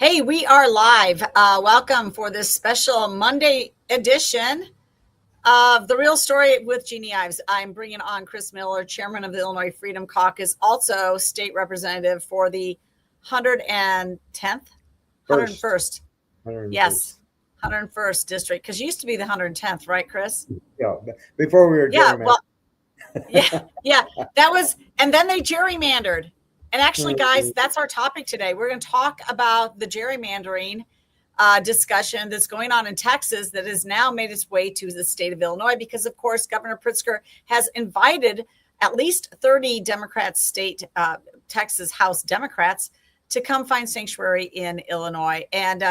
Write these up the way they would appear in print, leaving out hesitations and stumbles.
Hey, we are live. Welcome for this special Monday edition of The Real Story with Jeannie Ives. I'm bringing on Chris Miller, chairman of the Illinois Freedom Caucus, also state representative for the 110th, 101st. Yes, 101st district, because you used to be the 110th, right, Chris? Yeah, before we were gerrymandered. Well, yeah, that was, and then they gerrymandered. And actually, guys, that's our topic today. We're going to talk about the gerrymandering discussion that's going on in Texas that has now made its way to the state of Illinois because, of course, Governor Pritzker has invited at least 30 Democrats, Texas House Democrats, to come find sanctuary in Illinois. And,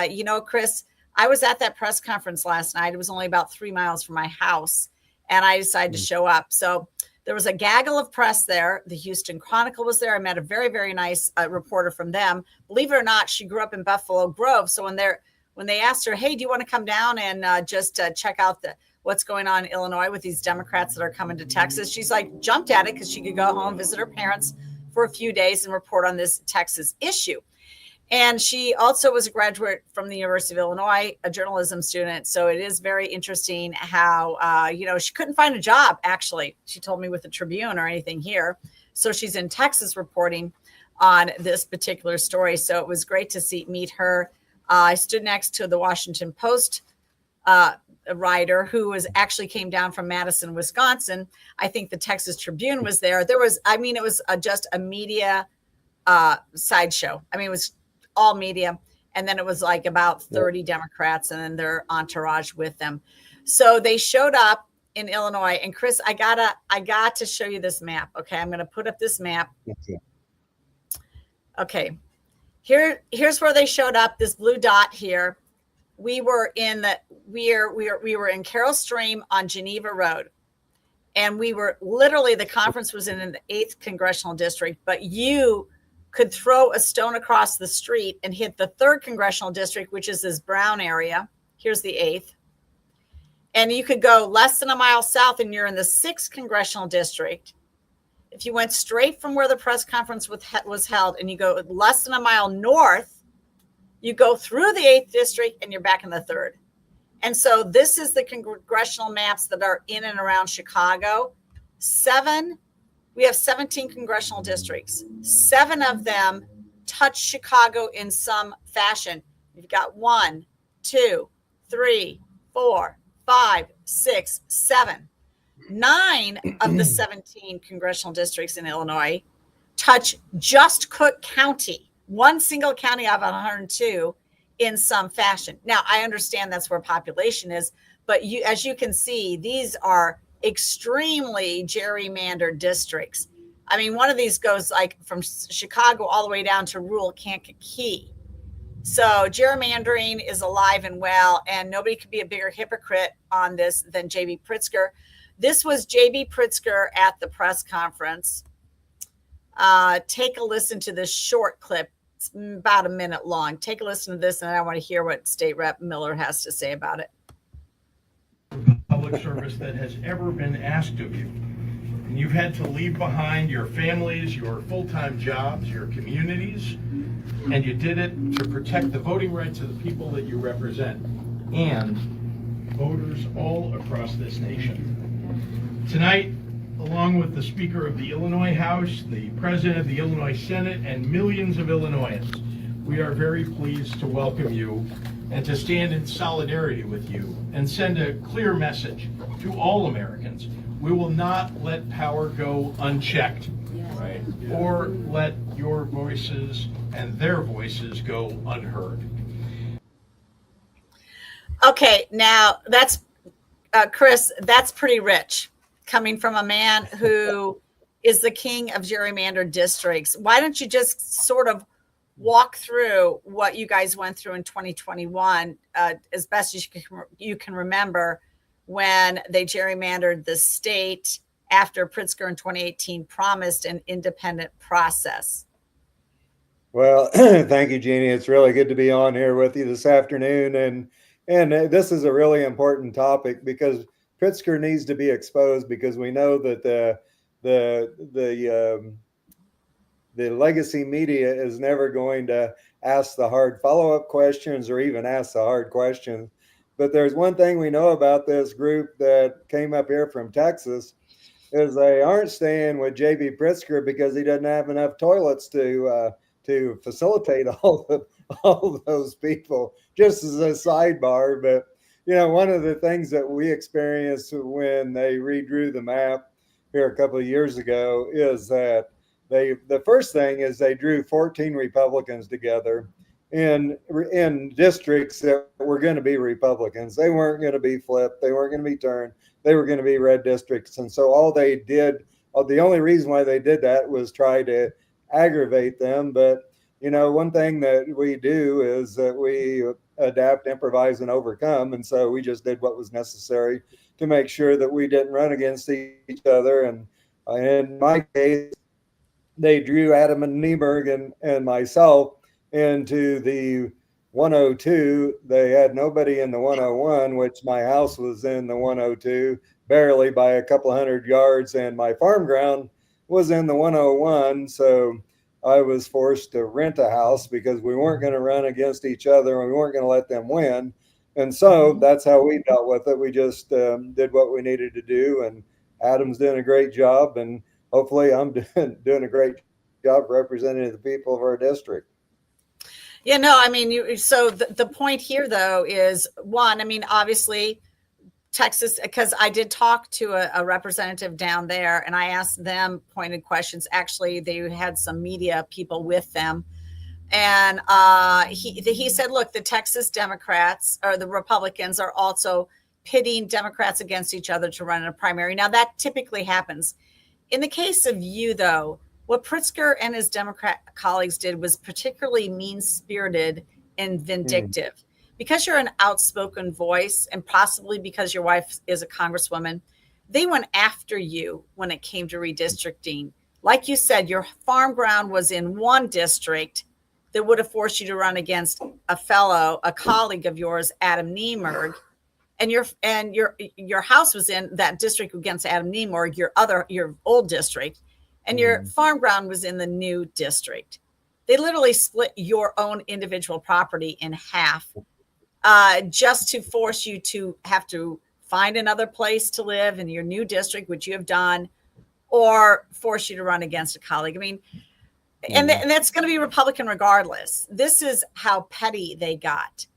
Chris, I was at that press conference last night. It was only about 3 miles from my house, and I decided to show up. So there was a gaggle of press there. The Houston Chronicle was there. I met a very, very nice reporter from them. Believe it or not, she grew up in Buffalo Grove. So when they asked her, hey, do you want to come down and just check out what's going on in Illinois with these Democrats that are coming to Texas, she's like jumped at it because she could go home, visit her parents for a few days and report on this Texas issue. And she also was a graduate from the University of Illinois, a journalism student. So it is very interesting how, she couldn't find a job, actually, she told me, with the Tribune or anything here. So she's in Texas reporting on this particular story. So it was great to meet her. I stood next to the Washington Post writer who actually came down from Madison, Wisconsin. I think the Texas Tribune was there. It was just a media sideshow. It was all media. And then it was like about 30 Democrats and then their entourage with them. So they showed up in Illinois. And Chris, I got to show you this map. Okay. I'm going to put up this map. Okay. Here's where they showed up. This blue dot here. We were in Carroll Stream on Geneva Road. And we were the conference was in the 8th congressional district, but you could throw a stone across the street and hit the 3rd congressional district, which is this brown area. Here's the 8th. And you could go less than a mile south and you're in the 6th congressional district. If you went straight from where the press conference was held and you go less than a mile north, you go through the 8th district and you're back in the 3rd. And so this is the congressional maps that are in and around Chicago. We have 17 congressional districts. 7 of them touch Chicago in some fashion. You've got 1, 2, 3, 4, 5, 6, 7. 9 of the 17 congressional districts in Illinois touch just Cook County, one single county out of 102 in some fashion. Now, I understand that's where population is, but as you can see, these are extremely gerrymandered districts. One of these goes like from Chicago all the way down to rural Kankakee. So gerrymandering is alive and well, and nobody could be a bigger hypocrite on this than J.B. Pritzker. This was J.B. Pritzker at the press conference. Take a listen to this short clip. It's about a minute long. Take a listen to this, and I want to hear what State Rep Miller has to say about it. Public service that has ever been asked of you. And you've had to leave behind your families, your full-time jobs, your communities, and you did it to protect the voting rights of the people that you represent and voters all across this nation. Tonight, along with the Speaker of the Illinois House, the President of the Illinois Senate, and millions of Illinoisans, we are very pleased to welcome you and to stand in solidarity with you and send a clear message to all Americans. We will not let power go unchecked, right? Or let your voices and their voices go unheard. Okay, now that's, Chris, that's pretty rich coming from a man who is the king of gerrymandered districts. Why don't you just sort of walk through what you guys went through in 2021 as best as you can remember when they gerrymandered the state after Pritzker in 2018 promised an independent process? Well, thank you, Jeannie. It's really good to be on here with you this afternoon. And this is a really important topic because Pritzker needs to be exposed, because we know that the the legacy media is never going to ask the hard follow-up questions or even ask the hard questions. But there's one thing we know about this group that came up here from Texas is they aren't staying with J.B. Pritzker because he doesn't have enough toilets to facilitate all of those people. Just as a sidebar, but one of the things that we experienced when they redrew the map here a couple of years ago is that the first thing is they drew 14 Republicans together in districts that were going to be Republicans. They weren't going to be flipped. They weren't going to be turned. They were going to be red districts. And so all they did, the only reason why they did that was try to aggravate them. But, one thing that we do is that we adapt, improvise, and overcome. And so we just did what was necessary to make sure that we didn't run against each other. And in my case, they drew Adam and Nieberg and myself into the 102. They had nobody in the 101, which my house was in the 102, barely by a couple hundred yards, and my farm ground was in the 101. So I was forced to rent a house because we weren't going to run against each other and we weren't going to let them win. And so that's how we dealt with it. We just did what we needed to do, and Adam's doing a great job, and hopefully I'm doing a great job representing the people of our district. Yeah, no, I mean, so the point here, though, is one, I mean, obviously, Texas, because I did talk to a representative down there and I asked them pointed questions. Actually, they had some media people with them. And he said, look, the Texas Democrats or the Republicans are also pitting Democrats against each other to run in a primary. Now, that typically happens. In the case of you, though, what Pritzker and his Democrat colleagues did was particularly mean-spirited and vindictive. Because you're an outspoken voice, and possibly because your wife is a congresswoman, they went after you when it came to redistricting. Like you said, your farm ground was in one district that would have forced you to run against a colleague of yours, Adam Nieberg, and your house was in that district against Adam Nieberg, your old district, and your farm ground was in the new district. They literally split your own individual property in half, just to force you to have to find another place to live in your new district, which you have done, or force you to run against a colleague. I mean, and that's going to be Republican regardless. This is how petty they got.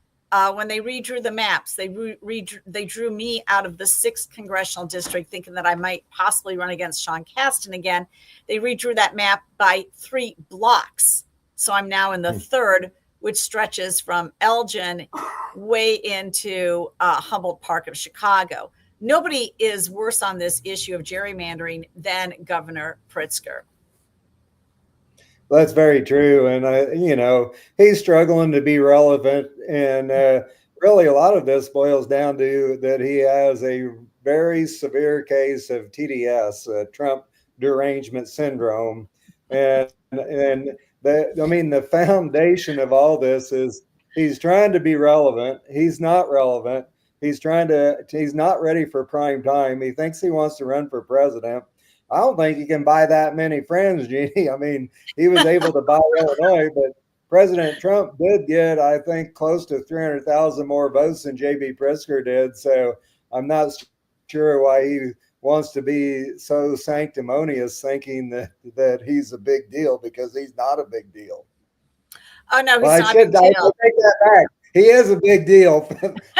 When they redrew the maps, they drew me out of the 6th congressional district, thinking that I might possibly run against Sean Casten again. They redrew that map by 3 blocks. So I'm now in the 3rd, which stretches from Elgin way into Humboldt Park of Chicago. Nobody is worse on this issue of gerrymandering than Governor Pritzker. That's very true. And, he's struggling to be relevant. And really, a lot of this boils down to that he has a very severe case of TDS, Trump derangement syndrome. And the foundation of all this is he's trying to be relevant. He's not relevant. He's not ready for prime time. He thinks he wants to run for president. I don't think he can buy that many friends, Jeannie. I mean, he was able to buy Illinois, but President Trump did get, I think, close to 300,000 more votes than J.B. Pritzker did. So I'm not sure why he wants to be so sanctimonious, thinking that he's a big deal, because he's not a big deal. Oh, no, he's not a big deal. I take that back. He is a big deal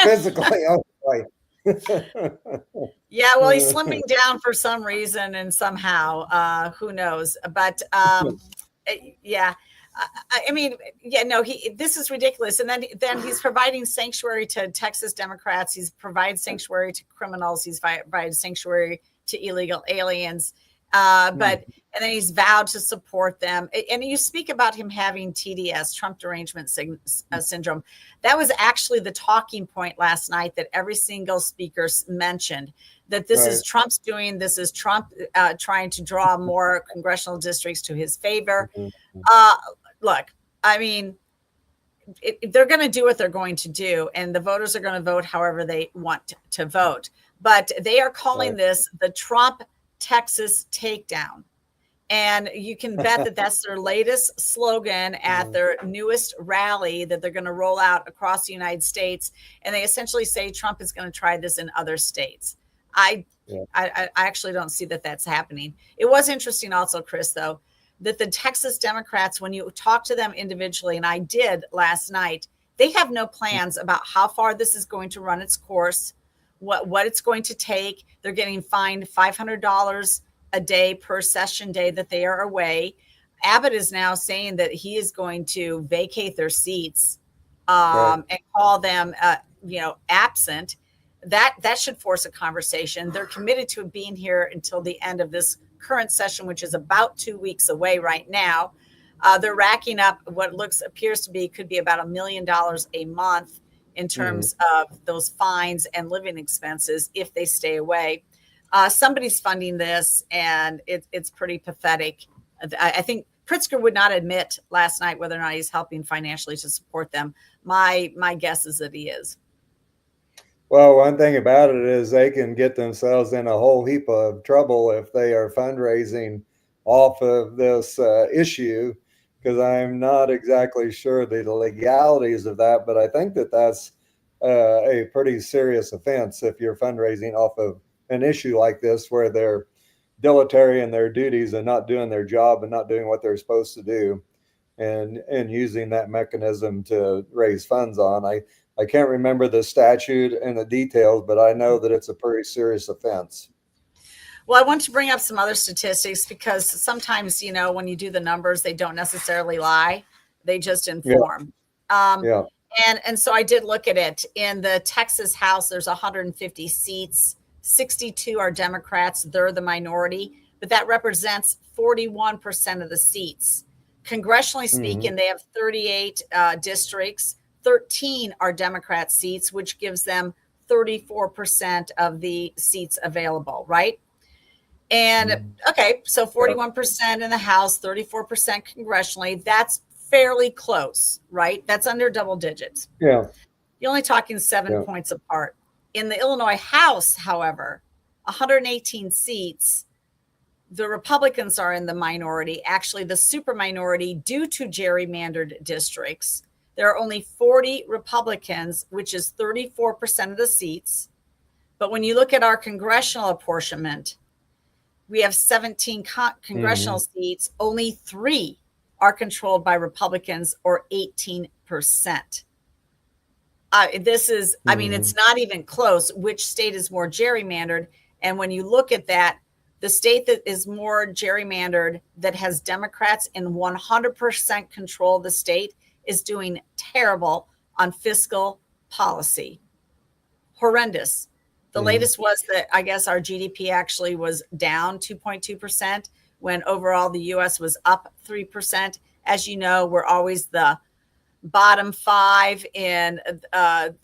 physically. Yeah, well, he's slimming down for some reason, and somehow, who knows? But yeah, I mean, yeah, no, this is ridiculous. And then he's providing sanctuary to Texas Democrats. He's provided sanctuary to criminals. He's provided sanctuary to illegal aliens. And then he's vowed to support them. And you speak about him having TDS, Trump derangement syndrome. That was actually the talking point last night that every single speaker mentioned, that this is Trump's doing. This is Trump trying to draw more congressional districts to his favor. Look, I mean, they're going to do what they're going to do, and the voters are going to vote however they want to vote. But they are calling this the Trump Texas takedown. And you can bet that that's their latest slogan at their newest rally that they're going to roll out across the United States. And they essentially say Trump is going to try this in other states. I actually don't see that that's happening. It was interesting also, Chris, though, that the Texas Democrats, when you talk to them individually, and I did last night, they have no plans about how far this is going to run its course, what it's going to take. They're getting fined $500 a day per session day that they are away. Abbott is now saying that he is going to vacate their seats and call them, absent. That should force a conversation. They're committed to being here until the end of this current session, which is about 2 weeks away right now. They're racking up what appears to be could be about $1 million a month in terms of those fines and living expenses if they stay away. Somebody's funding this, and it's pretty pathetic. I think Pritzker would not admit last night whether or not he's helping financially to support them. My guess is that he is. Well, one thing about it is they can get themselves in a whole heap of trouble if they are fundraising off of this issue, because I'm not exactly sure the legalities of that, but I think that that's a pretty serious offense if you're fundraising off of an issue like this where they're dilatory in their duties and not doing their job and not doing what they're supposed to do, and using that mechanism to raise funds on. I can't remember the statute and the details, but I know that it's a pretty serious offense. Well, I want to bring up some other statistics because sometimes, when you do the numbers, they don't necessarily lie. They just inform. And so I did look at it. In the Texas House, there's 150 seats. 62 are Democrats. They're the minority, but that represents 41% of the seats. Congressionally speaking, they have 38 districts. 13 are Democrat seats, which gives them 34% of the seats available, right? And okay, so 41% in the House, 34% congressionally. That's fairly close, right? That's under double digits. Yeah. You're only talking 7 points apart. In the Illinois House, however, 118 seats, the Republicans are in the minority, actually the super minority due to gerrymandered districts. There are only 40 Republicans, which is 34% of the seats. But when you look at our congressional apportionment, we have 17 congressional seats. Only 3 are controlled by Republicans, or 18%. This is, it's not even close. Which state is more gerrymandered? And when you look at that, the state that is more gerrymandered, that has Democrats in 100% control of the state, is doing terrible on fiscal policy. Horrendous. The latest was that I guess our GDP actually was down 2.2% when overall the US was up 3%. As you know, we're always the bottom 5 in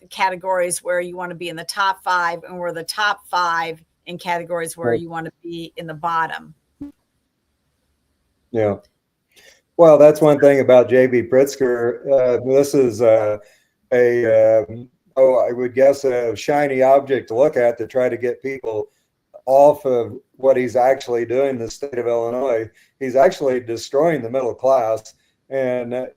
categories where you want to be in the top 5, and we're the top 5 in categories where you want to be in the bottom. Yeah. Well, that's one thing about J.B. Pritzker. This is I would guess a shiny object to look at to try to get people off of what he's actually doing in the state of Illinois. He's actually destroying the middle class, and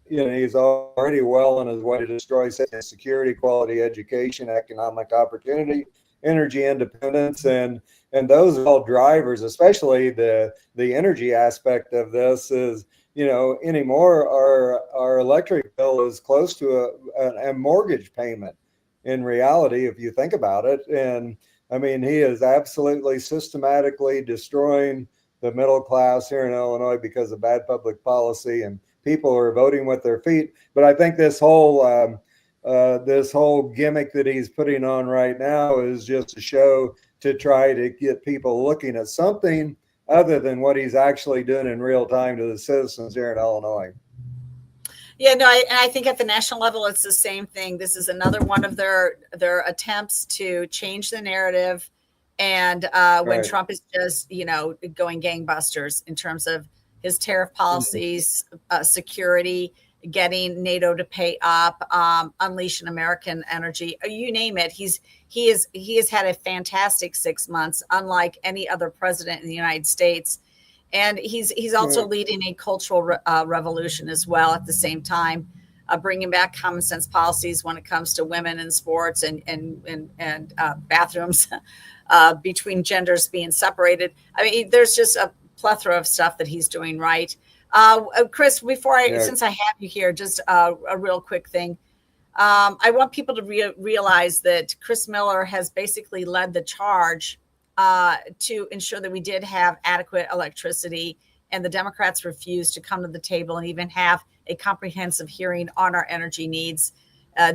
he's already well on his way to destroy security, quality education, economic opportunity, energy independence, and those are all drivers. Especially the energy aspect of this is, anymore our electric bill is close to a mortgage payment in reality, if you think about it. And he is absolutely systematically destroying the middle class here in Illinois because of bad public policy, and people are voting with their feet. But I think this whole gimmick that he's putting on right now is just a show to try to get people looking at something other than what he's actually doing in real time to the citizens here in Illinois. Yeah, no, I think at the national level, it's the same thing. This is another one of their attempts to change the narrative. And when Trump is just, going gangbusters in terms of his tariff policies, security, getting NATO to pay up, unleashing American energy, you name it. He has had a fantastic 6 months, unlike any other president in the United States. And he's also leading a cultural revolution as well at the same time, bringing back common sense policies when it comes to women in sports and bathrooms between genders being separated. I mean, there's just a plethora of stuff that he's doing right. Chris, since I have you here, just a real quick thing. I want people to realize that Chris Miller has basically led the charge to ensure that we did have adequate electricity, and the Democrats refused to come to the table and even have a comprehensive hearing on our energy needs.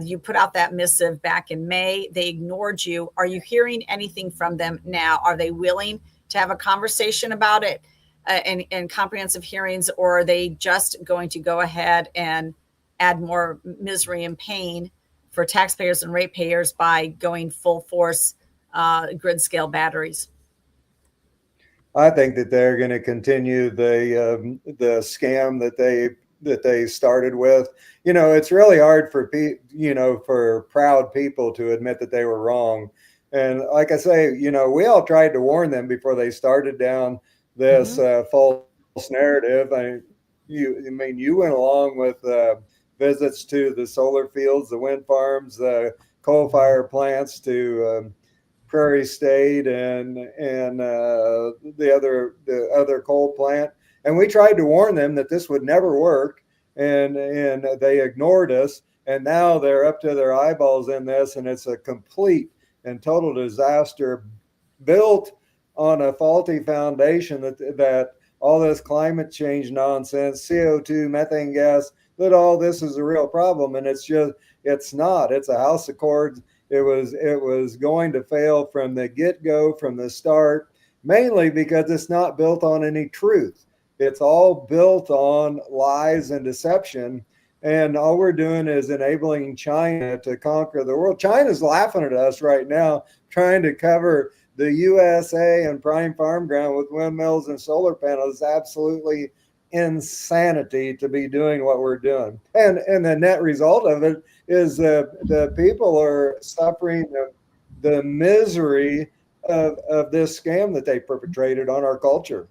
You put out that missive back in May. They ignored you. Are you hearing anything from them now? Are they willing to have a conversation about it and comprehensive hearings, or are they just going to go ahead and add more misery and pain for taxpayers and ratepayers by going full force grid scale batteries? I think that they're going to continue the scam that they started with. You know, it's really hard for for proud people to admit that they were wrong. And like I say, you know, we all tried to warn them before they started down this false narrative. You went along with visits to the solar fields, the wind farms, the coal fire plants, to Prairie State and the other coal plant, and we tried to warn them that this would never work, and they ignored us, and now they're up to their eyeballs in this, and it's a complete and total disaster built on a faulty foundation that all this climate change nonsense, CO2, methane gas, that all this is a real problem, and it's not. It's a house of cards. It was going to fail from the get-go, from the start, mainly because it's not built on any truth. It's all built on lies and deception. And all we're doing is enabling China to conquer the world. China's laughing at us right now, trying to cover the USA and prime farm ground with windmills and solar panels. It's absolutely insanity to be doing what we're doing. And the net result of it is the people are suffering the misery of this scam that they perpetrated on our culture.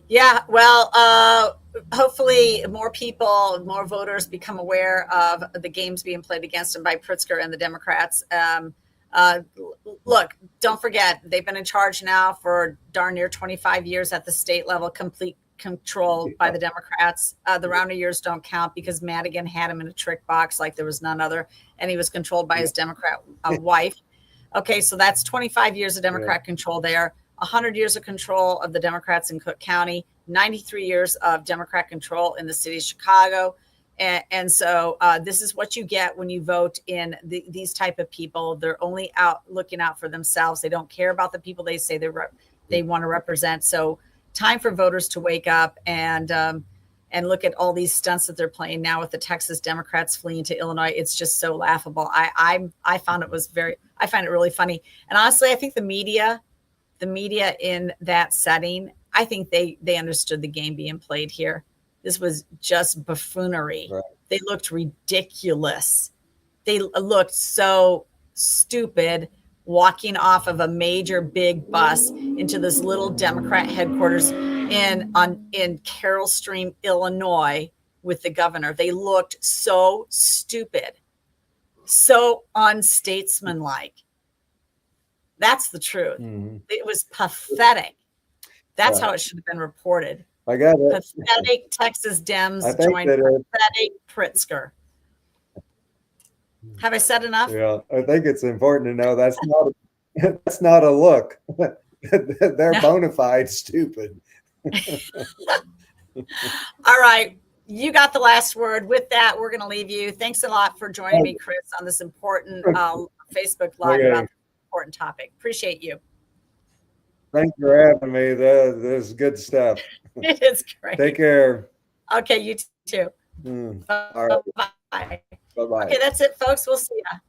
Yeah, well, hopefully more voters become aware of the games being played against them by Pritzker and the Democrats. Look, don't forget, they've been in charge now for darn near 25 years at the state level, complete control by the Democrats. The Rounder years don't count because Madigan had him in a trick box like there was none other, and he was controlled by his Democrat wife. Okay, so that's 25 years of Democrat control there, 100 years of control of the Democrats in Cook County, 93 years of Democrat control in the city of Chicago. And so this is what you get when you vote in these type of people. They're only looking out for themselves. They don't care about the people they say they want to represent. So time for voters to wake up and look at all these stunts that they're playing now with the Texas Democrats fleeing to Illinois. It's just so laughable. I find it really funny. And honestly, I think the media in that setting, I think they understood the game being played here. This was just buffoonery. Right. They looked ridiculous. They looked so stupid walking off of a major big bus into this little Democrat headquarters in Carroll Stream, Illinois, with the governor. They looked so stupid, so unstatesmanlike. That's the truth. Mm-hmm. It was pathetic. That's how it should have been reported. I got it. Pathetic Texas Dems joined pathetic Pritzker. Have I said enough? Yeah, I think it's important to know that's not a look. They're bona fide stupid. All right. You got the last word. With that, we're going to leave you. Thanks a lot for joining me, Chris, on this important Facebook Live about this important topic. Appreciate you. Thanks for having me. This is good stuff. It is great. Take care. Okay, you too. All right. Bye. Bye-bye. Okay, that's it, folks. We'll see ya.